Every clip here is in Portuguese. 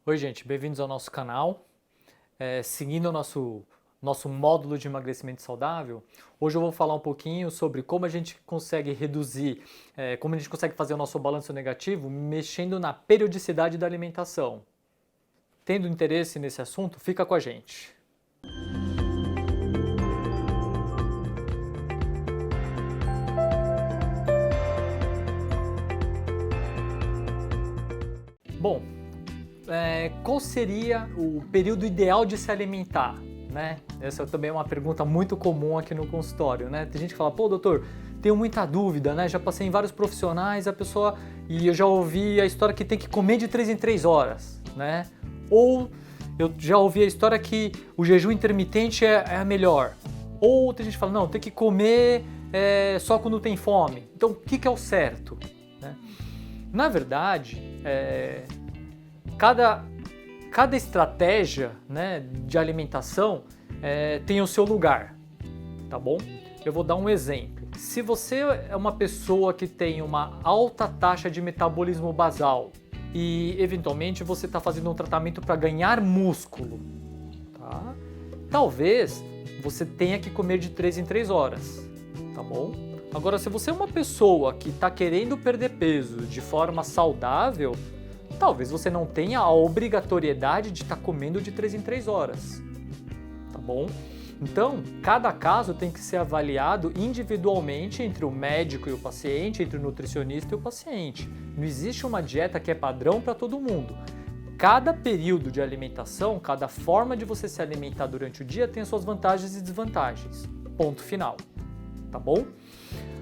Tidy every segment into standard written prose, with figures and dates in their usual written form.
Oi, gente, bem-vindos ao nosso canal. Seguindo o nosso módulo de emagrecimento saudável, hoje eu vou falar um pouquinho sobre como a gente consegue reduzir, como a gente consegue fazer o nosso balanço negativo mexendo na periodicidade da alimentação. Tendo interesse nesse assunto, fica com a gente. Bom, qual seria o período ideal de se alimentar? Né? Essa também é uma pergunta muito comum aqui no consultório. Né? Tem gente que fala, pô, doutor, tenho muita dúvida, né? Já passei em vários profissionais, e eu já ouvi a história que tem que comer de 3 em 3 horas. Né? Ou eu já ouvi a história que o jejum intermitente é a melhor. Ou tem gente que fala, não, tem que comer só quando tem fome. Então, o que é o certo? Né? Na verdade, cada estratégia, né, de alimentação tem o seu lugar, tá bom? Eu vou dar um exemplo. Se você é uma pessoa que tem uma alta taxa de metabolismo basal e eventualmente você está fazendo um tratamento para ganhar músculo, tá? Talvez você tenha que comer de 3 em 3 horas, tá bom? Agora, se você é uma pessoa que está querendo perder peso de forma saudável, talvez você não tenha a obrigatoriedade de estar comendo de 3 em 3 horas, tá bom? Então, cada caso tem que ser avaliado individualmente entre o médico e o paciente, entre o nutricionista e o paciente. Não existe uma dieta que é padrão para todo mundo. Cada período de alimentação, cada forma de você se alimentar durante o dia tem as suas vantagens e desvantagens. Ponto final, tá bom?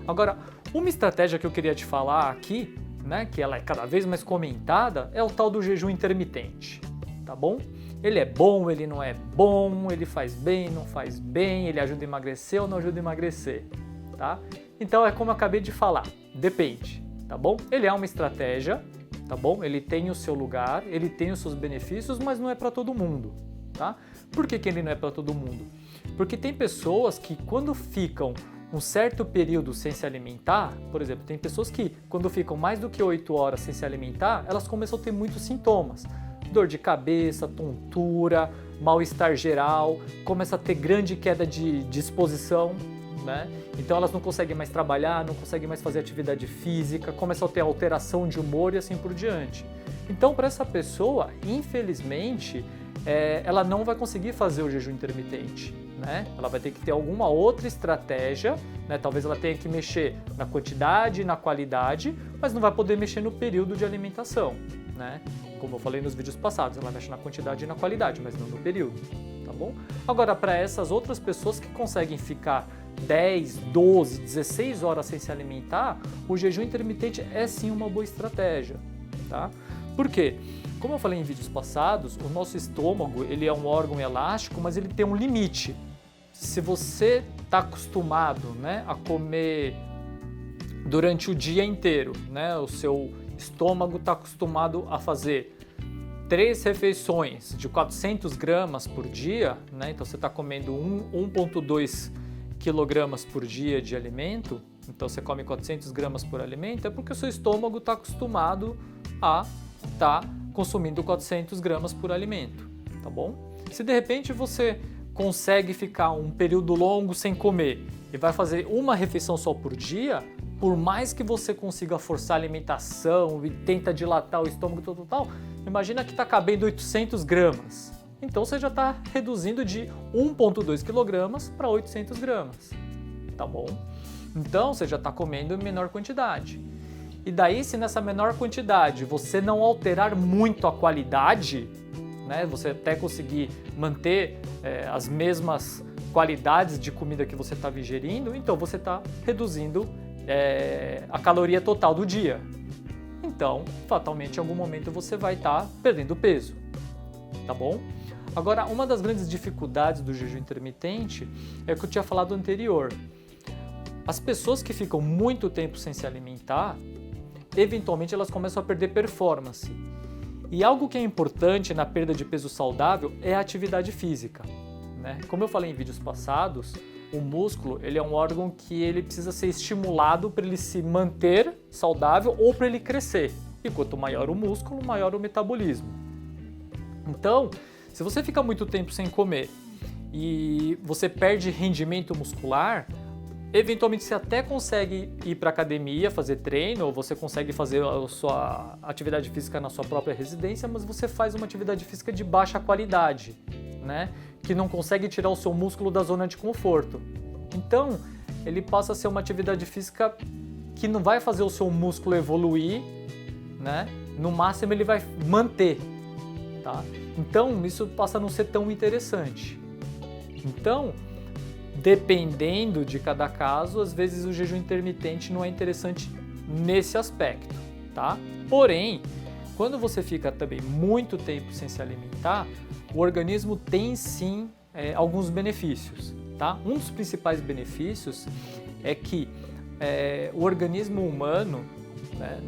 Agora, uma estratégia que eu queria te falar aqui, né, que ela é cada vez mais comentada, é o tal do jejum intermitente, tá bom? Ele é bom, ele não é bom, ele faz bem, não faz bem, ele ajuda a emagrecer ou não ajuda a emagrecer, tá? Então é como eu acabei de falar, depende, tá bom? Ele é uma estratégia, tá bom? Ele tem o seu lugar, ele tem os seus benefícios, mas não é para todo mundo, tá? Por que ele não é para todo mundo? Porque tem pessoas que quando ficam um certo período sem se alimentar, por exemplo, tem pessoas que quando ficam mais do que 8 horas sem se alimentar, elas começam a ter muitos sintomas. Dor de cabeça, tontura, mal-estar geral, começa a ter grande queda de disposição, né? Então elas não conseguem mais trabalhar, não conseguem mais fazer atividade física, começam a ter alteração de humor e assim por diante. Então, para essa pessoa, infelizmente, ela não vai conseguir fazer o jejum intermitente. Né? Ela vai ter que ter alguma outra estratégia, né? Talvez ela tenha que mexer na quantidade e na qualidade, mas não vai poder mexer no período de alimentação. Né? Como eu falei nos vídeos passados, ela mexe na quantidade e na qualidade, mas não no período. Tá bom? Agora, para essas outras pessoas que conseguem ficar 10, 12, 16 horas sem se alimentar, o jejum intermitente é sim uma boa estratégia. Tá? Por quê? Como eu falei em vídeos passados, o nosso estômago ele é um órgão elástico, mas ele tem um limite. Se você está acostumado, né, a comer durante o dia inteiro, né, o seu estômago está acostumado a fazer 3 refeições de 400 gramas por dia, né, então você está comendo 1,2 quilogramas por dia de alimento, então você come 400 gramas por alimento, é porque o seu estômago está acostumado a estar consumindo 400 gramas por alimento, tá bom? Se de repente você consegue ficar um período longo sem comer e vai fazer uma refeição só por dia, por mais que você consiga forçar a alimentação e tenta dilatar o estômago total, imagina que está cabendo 800 gramas. Então você já está reduzindo de 1,2 kg para 800 gramas, tá bom? Então você já está comendo em menor quantidade. E daí, se nessa menor quantidade você não alterar muito a qualidade, né, você até conseguir manter as mesmas qualidades de comida que você está digerindo, então você está reduzindo a caloria total do dia. Então, fatalmente, em algum momento você vai estar perdendo peso, tá bom? Agora, uma das grandes dificuldades do jejum intermitente é o que eu tinha falado anterior. As pessoas que ficam muito tempo sem se alimentar, eventualmente elas começam a perder performance. E algo que é importante na perda de peso saudável é a atividade física, né? Como eu falei em vídeos passados, o músculo ele é um órgão que ele precisa ser estimulado para ele se manter saudável ou para ele crescer. E quanto maior o músculo, maior o metabolismo. Então, se você fica muito tempo sem comer e você perde rendimento muscular, eventualmente você até consegue ir para academia, fazer treino, ou você consegue fazer a sua atividade física na sua própria residência, mas você faz uma atividade física de baixa qualidade, né? Que não consegue tirar o seu músculo da zona de conforto. Então, ele passa a ser uma atividade física que não vai fazer o seu músculo evoluir, né? No máximo ele vai manter, tá? Então, isso passa a não ser tão interessante. Então, dependendo de cada caso, às vezes o jejum intermitente não é interessante nesse aspecto, tá? Porém, quando você fica também muito tempo sem se alimentar, o organismo tem sim alguns benefícios, tá? Um dos principais benefícios é que o organismo humano, né,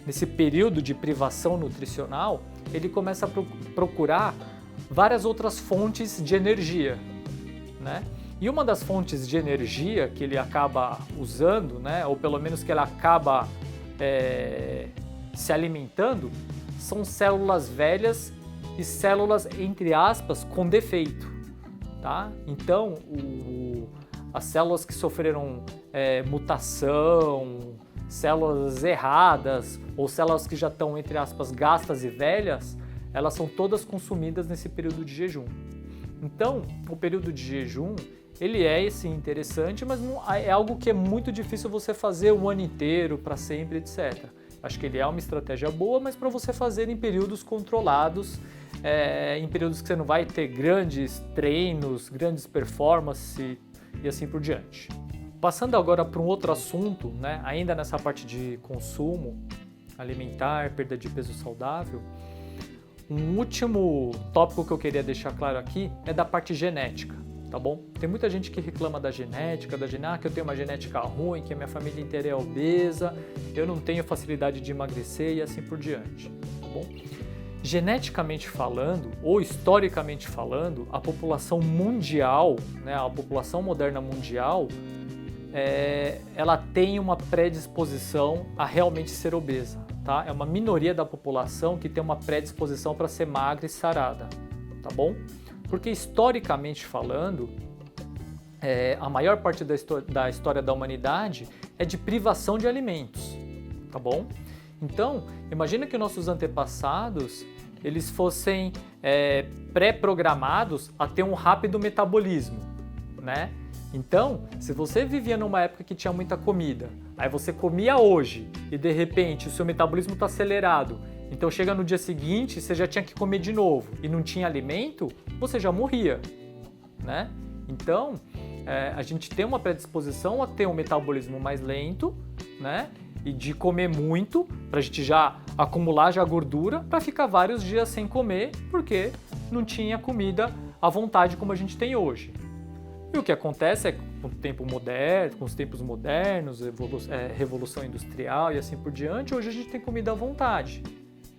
nesse período de privação nutricional, ele começa a procurar várias outras fontes de energia, né? E uma das fontes de energia que ele acaba usando, né, ou pelo menos que ele acaba se alimentando, são células velhas e células, entre aspas, com defeito, tá? Então, as células que sofreram mutação, células erradas ou células que já estão, entre aspas, gastas e velhas, elas são todas consumidas nesse período de jejum. Então, o período de jejum, ele é sim interessante, mas não, é algo que é muito difícil você fazer o ano inteiro, para sempre, etc. Acho que ele é uma estratégia boa, mas para você fazer em períodos controlados, em períodos que você não vai ter grandes treinos, grandes performances e assim por diante. Passando agora para um outro assunto, né, ainda nessa parte de consumo alimentar, perda de peso saudável, um último tópico que eu queria deixar claro aqui é da parte genética, tá bom? Tem muita gente que reclama da genética, que eu tenho uma genética ruim, que a minha família inteira é obesa, eu não tenho facilidade de emagrecer e assim por diante, tá bom? Geneticamente falando, ou historicamente falando, a população mundial, né, a população moderna mundial, ela tem uma predisposição a realmente ser obesa, tá? É uma minoria da população que tem uma predisposição para ser magra e sarada, tá bom? Porque historicamente falando, a maior parte da história da humanidade é de privação de alimentos, tá bom? Então, imagina que nossos antepassados, eles fossem pré-programados a ter um rápido metabolismo, né? Então, se você vivia numa época que tinha muita comida, aí você comia hoje e de repente o seu metabolismo está acelerado, então chega no dia seguinte, você já tinha que comer de novo e não tinha alimento, você já morria, né? Então, a gente tem uma predisposição a ter um metabolismo mais lento, né? E de comer muito, para a gente já acumular já gordura, para ficar vários dias sem comer, porque não tinha comida à vontade como a gente tem hoje. E o que acontece é que com os tempos modernos, revolução industrial e assim por diante, hoje a gente tem comida à vontade,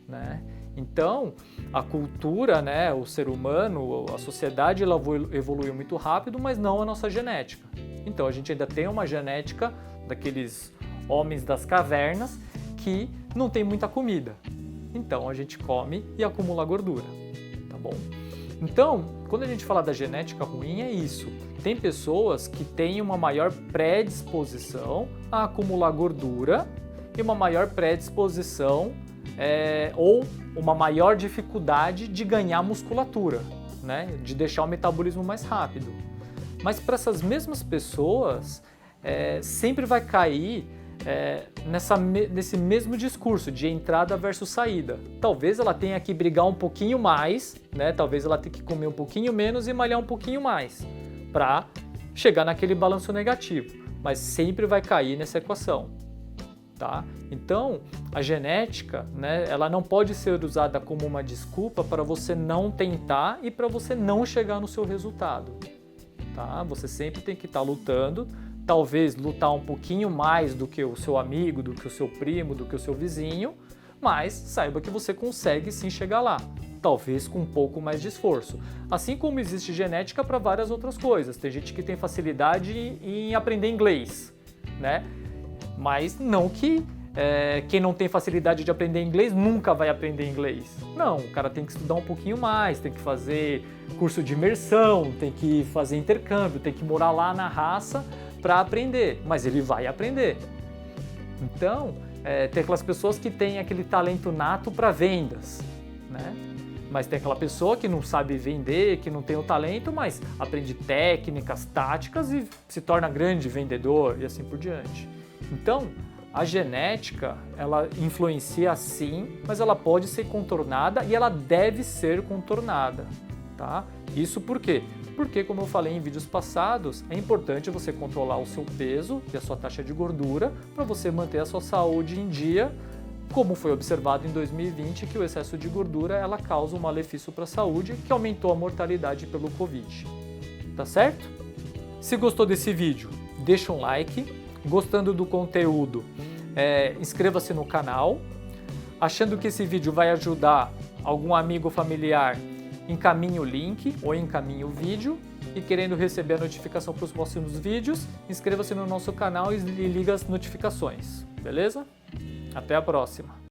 né? Então, a cultura, né, o ser humano, a sociedade, ela evoluiu muito rápido, mas não a nossa genética. Então, a gente ainda tem uma genética daqueles homens das cavernas que não tem muita comida. Então, a gente come e acumula gordura, tá bom? Então, quando a gente fala da genética ruim, é isso. Tem pessoas que têm uma maior predisposição a acumular gordura e uma maior predisposição ou uma maior dificuldade de ganhar musculatura, né? De deixar o metabolismo mais rápido. Mas para essas mesmas pessoas, sempre vai cair nesse mesmo discurso de entrada versus saída. Talvez ela tenha que brigar um pouquinho mais, né? Talvez ela tenha que comer um pouquinho menos e malhar um pouquinho mais para chegar naquele balanço negativo, mas sempre vai cair nessa equação, tá? Então, a genética, né, ela não pode ser usada como uma desculpa para você não tentar e para você não chegar no seu resultado, tá? Você sempre tem que estar lutando, talvez lutar um pouquinho mais do que o seu amigo, do que o seu primo, do que o seu vizinho, mas saiba que você consegue sim chegar lá, talvez com um pouco mais de esforço. Assim como existe genética para várias outras coisas. Tem gente que tem facilidade em aprender inglês, né? Mas não que quem não tem facilidade de aprender inglês nunca vai aprender inglês. Não, o cara tem que estudar um pouquinho mais, tem que fazer curso de imersão, tem que fazer intercâmbio, tem que morar lá na raça para aprender, mas ele vai aprender. Então, tem aquelas pessoas que têm aquele talento nato para vendas, né? Mas tem aquela pessoa que não sabe vender, que não tem o talento, mas aprende técnicas, táticas e se torna grande vendedor e assim por diante. Então, a genética, ela influencia sim, mas ela pode ser contornada e ela deve ser contornada, tá? Isso por quê? Porque, como eu falei em vídeos passados, é importante você controlar o seu peso e a sua taxa de gordura para você manter a sua saúde em dia, como foi observado em 2020, que o excesso de gordura ela causa um malefício para a saúde, que aumentou a mortalidade pelo Covid. Tá certo? Se gostou desse vídeo, deixa um like. Gostando do conteúdo, inscreva-se no canal. Achando que esse vídeo vai ajudar algum amigo ou familiar, encaminhe o link ou encaminhe o vídeo. E querendo receber a notificação para os próximos vídeos, inscreva-se no nosso canal e ligue as notificações. Beleza? Até a próxima!